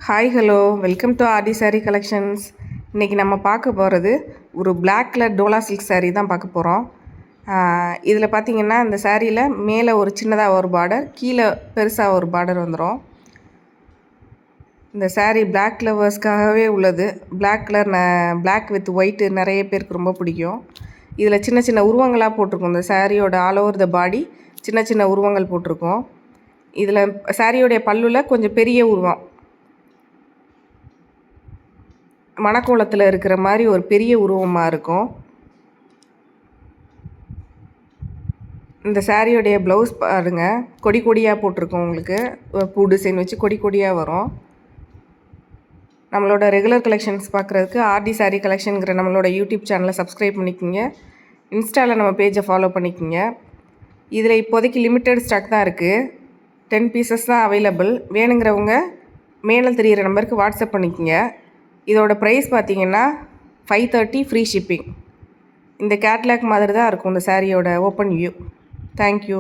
Hi hello welcome to RT sari collections. இன்றைக்கி நம்ம பார்க்க போகிறது ஒரு black colour dola silk sari தான் பார்க்க போகிறோம். இதில் பார்த்திங்கன்னா இந்த சாரியில் மேலே ஒரு சின்னதாக ஒரு பார்டர், கீழே பெருசாக ஒரு பார்டர் வந்துடும். இந்த சாரீ பிளாக் லவர்ஸ்க்காகவே உள்ளது. Black colour black with white நிறைய பேருக்கு ரொம்ப பிடிக்கும். இதில் சின்ன சின்ன உருவங்களாக போட்டிருக்கோம். இந்த சாரியோட ஆல் ஓவர் த பாடி சின்ன சின்ன உருவங்கள் போட்டிருக்கோம். இதில் சாரியோடைய பல்லுவில் கொஞ்சம் பெரிய உருவம், மணக்கோலத்தில் இருக்கிற மாதிரி ஒரு பெரிய உருவமாக இருக்கும். இந்த சாரியோடைய ப்ளவுஸ் பாருங்கள், கொடி கொடியாக போட்டிருக்கோம். உங்களுக்கு பூ டிசைன் வச்சு கொடி கொடியாக வரும். நம்மளோட ரெகுலர் கலெக்ஷன்ஸ் பார்க்குறதுக்கு ஆர்டி சாரீ கலெக்ஷனுங்கிற நம்மளோட யூடியூப் சேனலை சப்ஸ்கிரைப் பண்ணிக்கோங்க. இன்ஸ்டாவில் நம்ம பேஜை ஃபாலோ பண்ணிக்கோங்க. இதில் இப்போதைக்கு லிமிட்டட் ஸ்டாக் தான் இருக்குது. 10 பீசஸ் தான் அவைலபிள். வேணுங்கிறவங்க மேலே தெரிகிற நம்பருக்கு வாட்ஸ்அப் பண்ணிக்கோங்க. இதோட ப்ரைஸ் பார்த்திங்கன்னா 530 ஃப்ரீ ஷிப்பிங். இந்த கேட்லாக் மாதிரி தான் இருக்கும் இந்த சாரியோட ஓப்பன் வியூ. தேங்க்யூ.